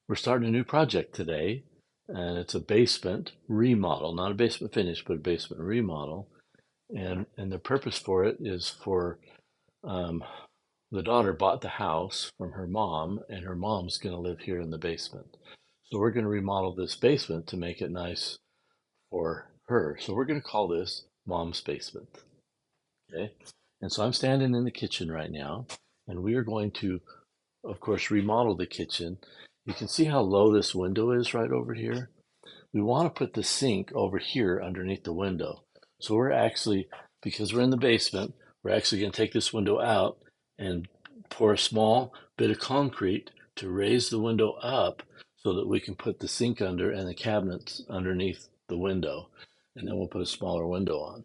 We're starting a new project today, and it's a basement remodel, not a basement finish, but a basement remodel. And the purpose for it is for um, the daughter bought the house from her mom, and her mom's going to live here in the basement. So we're going to remodel this basement to make it nice for her. So we're going to call this Mom's Basement. Okay. And so I'm standing in the kitchen right now, and we are going to, of course, remodel the kitchen. You can see how low this window is right over here. We want to put the sink over here underneath the window. So we're actually, because we're in the basement, we're actually going to take this window out and pour a small bit of concrete to raise the window up so that we can put the sink under and the cabinets underneath the window. And then we'll put a smaller window on.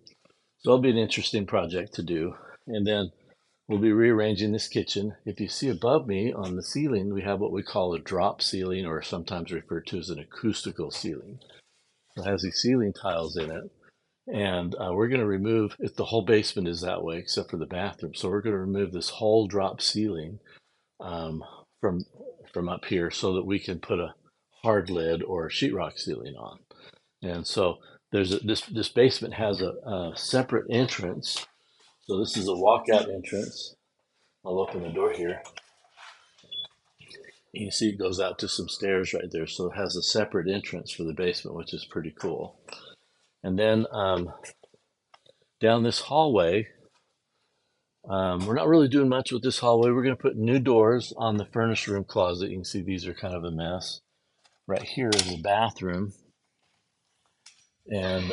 So it'll be an interesting project to do. And then we'll be rearranging this kitchen. If you see above me on the ceiling, we have what we call a drop ceiling, or sometimes referred to as an acoustical ceiling. It has these ceiling tiles in it. And we're going to remove, if the whole basement is that way, except for the bathroom. So we're going to remove this whole drop ceiling um, from from up here so that we can put a hard lid or a sheetrock ceiling on. And so this basement has a separate entrance. So this is a walkout entrance. I'll open the door here. You can see it goes out to some stairs right there. So it has a separate entrance for the basement, which is pretty cool. And then down this hallway, we're not really doing much with this hallway. We're going to put new doors on the furnace room closet. You can see these are kind of a mess. Right here is the bathroom. And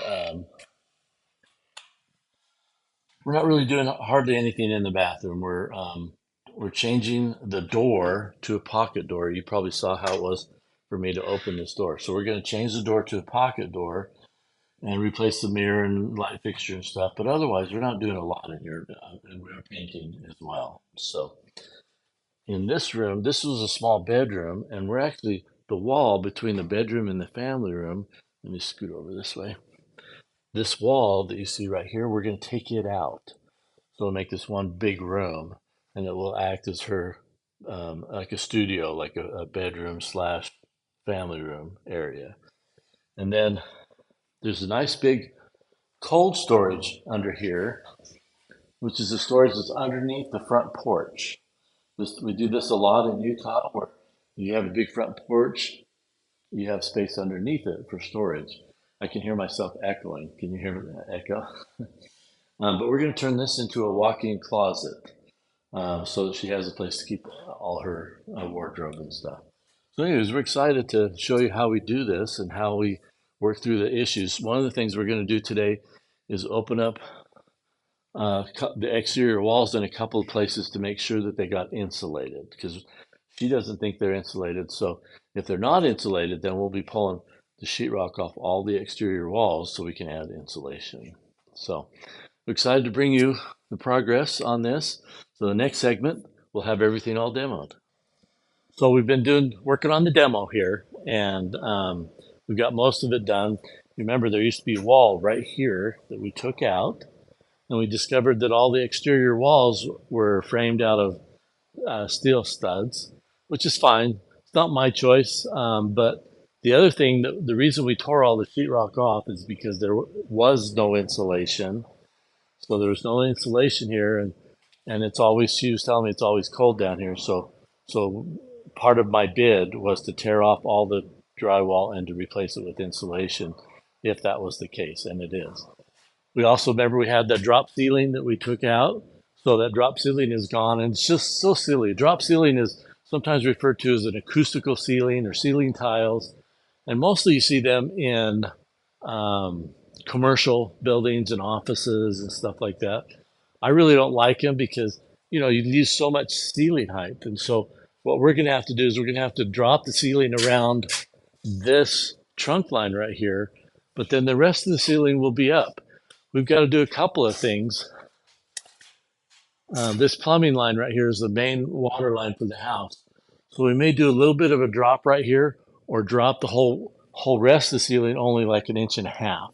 we're not really doing hardly anything in the bathroom. We're changing the door to a pocket door. You probably saw how it was for me to open this door. So we're going to change the door to a pocket door and replace the mirror and light fixture and stuff. But otherwise, we're not doing a lot in here, and we're painting as well. So in this room, this was a small bedroom, and we're actually the wall between the bedroom and the family room. Let me scoot over this way. This wall that you see right here, we're going to take it out. So we'll make this one big room, and it will act as her like a studio, like a bedroom slash family room area. And then there's a nice big cold storage under here, which is the storage that's underneath the front porch. We do this a lot in Utah, where you have a big front porch, you have space underneath it for storage. I can hear myself echoing. Can you hear that echo? But we're going to turn this into a walk-in closet so that she has a place to keep all her wardrobe and stuff. So, anyways, we're excited to show you how we do this and how we work through the issues. One of the things we're going to do today is open up the exterior walls in a couple of places to make sure that they got insulated, because she doesn't think they're insulated. So if they're not insulated, then we'll be pulling the sheetrock off all the exterior walls so we can add insulation. So we're excited to bring you the progress on this. So the next segment, we'll have everything all demoed. So we've been working on the demo here, and we've got most of it done. Remember, there used to be a wall right here that we took out, and we discovered that all the exterior walls were framed out of steel studs, which is fine. It's not my choice, but the other thing, the reason we tore all the sheetrock off is because there was no insulation. So there was no insulation here, and it's always, she was telling me it's always cold down here. So part of my bid was to tear off all the drywall and to replace it with insulation, if that was the case, and it is. We also remember we had that drop ceiling that we took out. So that drop ceiling is gone, and it's just so silly. Drop ceiling is sometimes referred to as an acoustical ceiling or ceiling tiles, and mostly you see them in commercial buildings and offices and stuff like that. I really don't like them because you use so much ceiling height, and so what we're going to have to do is we're going to have to drop the ceiling around this trunk line right here, but then the rest of the ceiling will be up. We've got to do a couple of things. This plumbing line right here is the main water line for the house. So we may do a little bit of a drop right here, or drop the whole rest of the ceiling only like an inch and a half.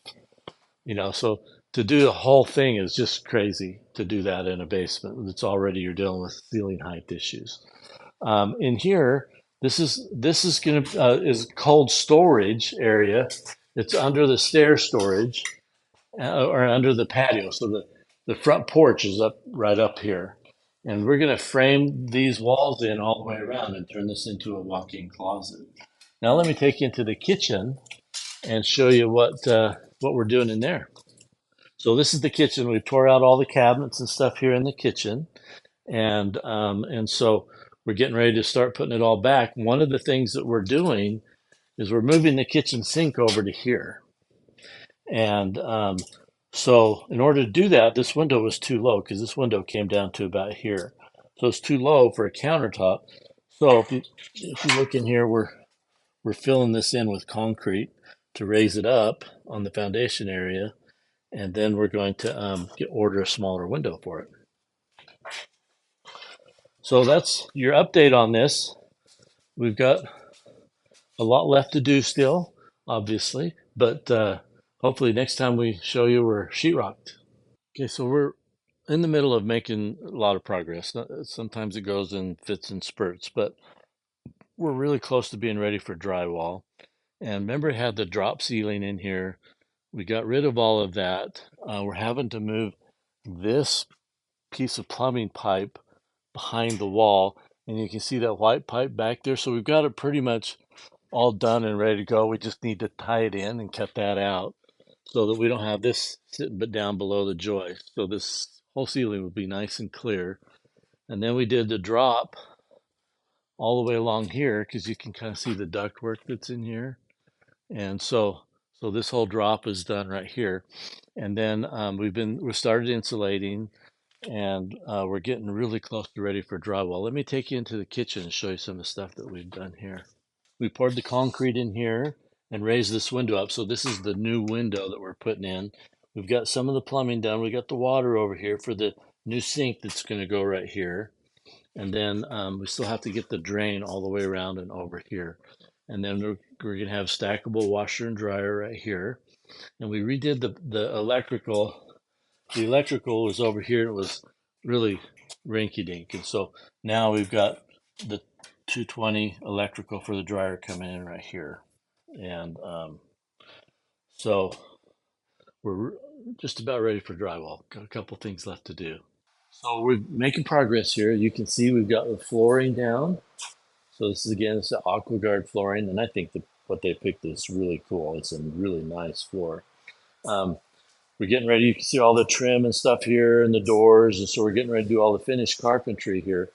So to do the whole thing is just crazy to do that in a basement. It's already, you're dealing with ceiling height issues. In here, This is gonna is cold storage area. It's under the stair storage or under the patio. So the front porch is up right up here. And we're going to frame these walls in all the way around and turn this into a walk-in closet. Now let me take you into the kitchen and show you what we're doing in there. So this is the kitchen. We tore out all the cabinets and stuff here in the kitchen, and so we're getting ready to start putting it all back. One of the things that we're doing is we're moving the kitchen sink over to here. And so in order to do that, this window was too low because this window came down to about here. So it's too low for a countertop. So if you look in here, we're filling this in with concrete to raise it up on the foundation area, and then we're going to order a smaller window for it. So that's your update on this. We've got a lot left to do still, obviously, but hopefully next time we show you, we're sheetrocked. Okay, so we're in the middle of making a lot of progress. Sometimes it goes in fits and spurts, but we're really close to being ready for drywall. And remember, it had the drop ceiling in here. We got rid of all of that. We're having to move this piece of plumbing pipe behind the wall, and you can see that white pipe back there. So we've got it pretty much all done and ready to go. We just need to tie it in and cut that out so that we don't have this sitting but down below the joist. So this whole ceiling would be nice and clear. And then we did the drop all the way along here because you can kind of see the ductwork that's in here. And so this whole drop is done right here. And then we started insulating, and we're getting really close to ready for drywall. Let me take you into the kitchen and show you some of the stuff that we've done here. We poured the concrete in here and raised this window up. So this is the new window that we're putting in. We've got some of the plumbing done. We got the water over here for the new sink that's going to go right here. And then we still have to get the drain all the way around and over here. And then we're going to have stackable washer and dryer right here. And we redid the electrical. The electrical was over here. It was really rinky dink. And so now we've got the 220 electrical for the dryer coming in right here. And so we're just about ready for drywall. Got a couple things left to do. So we're making progress here. You can see we've got the flooring down. So this is again, it's the AquaGuard flooring, and I think what they picked is really cool. It's a really nice floor. We're getting ready. You can see all the trim and stuff here and the doors, and so we're getting ready to do all the finished carpentry here.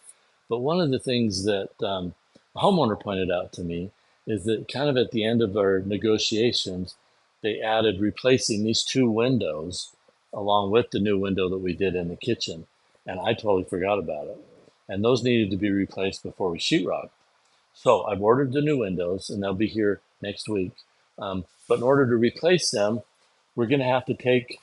But one of the things that a homeowner pointed out to me is that kind of at the end of our negotiations, they added replacing these two windows along with the new window that we did in the kitchen. And I totally forgot about it. And those needed to be replaced before we sheetrock. So I've ordered the new windows, and they'll be here next week. But in order to replace them, we're going to have to take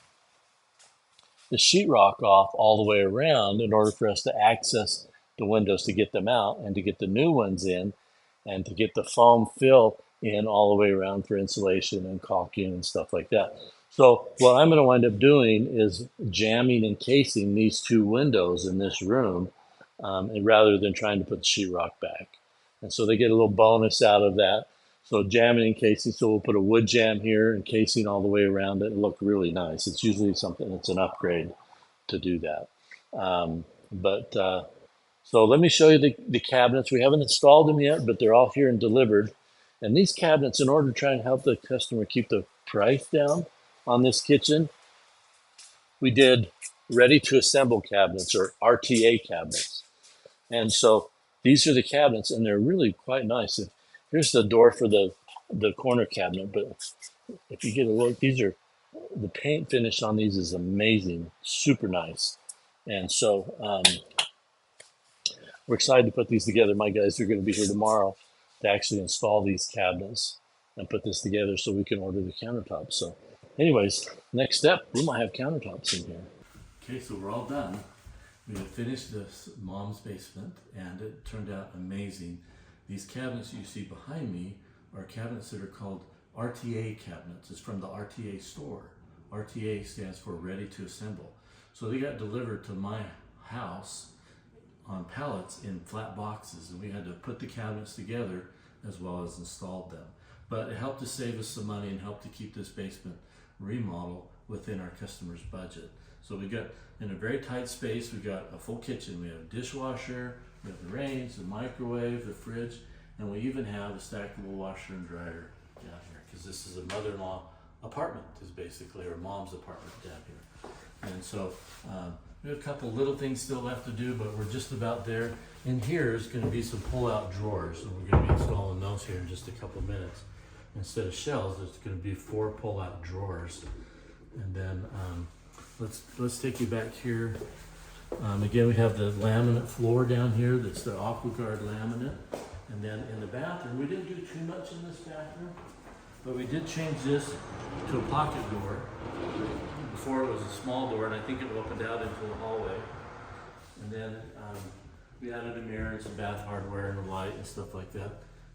the sheetrock off all the way around in order for us to access the windows to get them out and to get the new ones in and to get the foam fill in all the way around for insulation and caulking and stuff like that. So what I'm going to wind up doing is jamming and casing these two windows in this room, and rather than trying to put the sheetrock back. And so they get a little bonus out of that. So jamming and casing, so we'll put a wood jamb here and casing all the way around it and look really nice. It's usually something that's an upgrade to do that. So let me show you the cabinets. We haven't installed them yet, but they're all here and delivered. And these cabinets, in order to try and help the customer keep the price down on this kitchen, we did ready to assemble cabinets, or RTA cabinets. And so these are the cabinets, and they're really quite nice. Here's the door for the corner cabinet, but if you get a look, the paint finish on these is amazing, super nice. And so we're excited to put these together. My guys are going to be here tomorrow to actually install these cabinets and put this together so we can order the countertops. So anyways, next step, we might have countertops in here. Okay, so we're all done. We have finished this mom's basement, and it turned out amazing. These cabinets you see behind me are cabinets that are called RTA cabinets. It's from the RTA store. RTA stands for Ready to Assemble. So they got delivered to my house on pallets in flat boxes, and we had to put the cabinets together as well as installed them. But it helped to save us some money and helped to keep this basement remodel within our customer's budget. So we got, in a very tight space, we got a full kitchen. We have a dishwasher, we have the range, the microwave, the fridge, and we even have a stackable washer and dryer down here, because this is a mother-in-law apartment, is basically, or mom's apartment down here. And so we have a couple little things still left to do, but we're just about there. In here is going to be some pull-out drawers, and we're going to be installing those here in just a couple minutes. Instead of shelves, there's going to be 4 pull-out drawers. And then let's take you back here. Again, we have the laminate floor down here. That's the AquaGuard laminate. And then in the bathroom, we didn't do too much in this bathroom, but we did change this to a pocket door. Before it was a small door, and I think it opened out into the hallway. And then we added a mirror and some bath hardware and a light and stuff like that.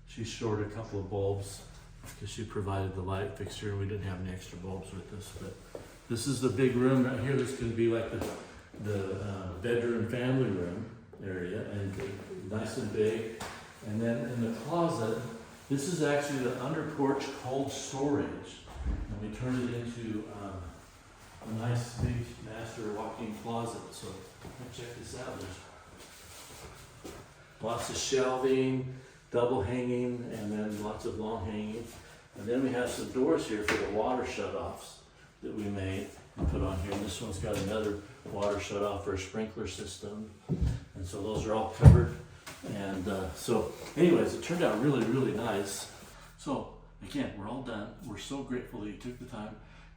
She shorted a couple of bulbs because she provided the light fixture. We didn't have any extra bulbs with us, but this is the big room right here. This is going to be like the bedroom family room area, and nice and big. And then in the closet, this is actually the under porch cold storage, and we turned it into a nice big master walk-in closet. So check this out. There's lots of shelving, double hanging, and then lots of long hanging. And then we have some doors here for the water shutoffs that we made and put on here. And this one's got another water shutoff for a sprinkler system. And so those are all covered. And so anyways, it turned out really, really nice. So again, we're all done. We're so grateful that you took the time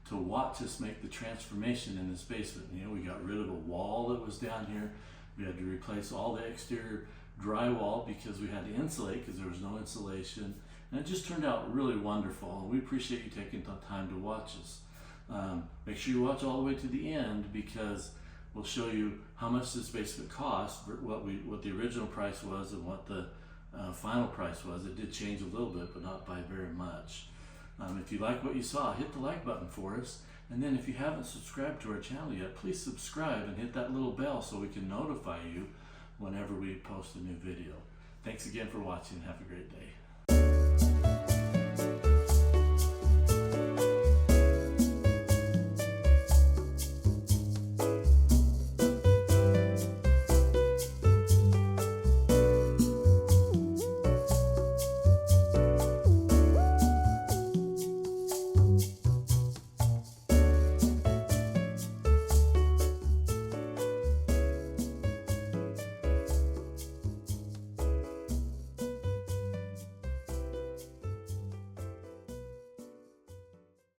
to watch us make the transformation in this basement. You know, we got rid of a wall that was down here. We had to replace all the exterior drywall because we had to insulate because there was no insulation. And it just turned out really wonderful. And we appreciate you taking the time to watch us. Make sure you watch all the way to the end, because we'll show you how much this basement cost, what the original price was and what the final price was. It did change a little bit, but not by very much. If you like what you saw, hit the like button for us. And then if you haven't subscribed to our channel yet, please subscribe and hit that little bell so we can notify you whenever we post a new video. Thanks again for watching. Have a great day.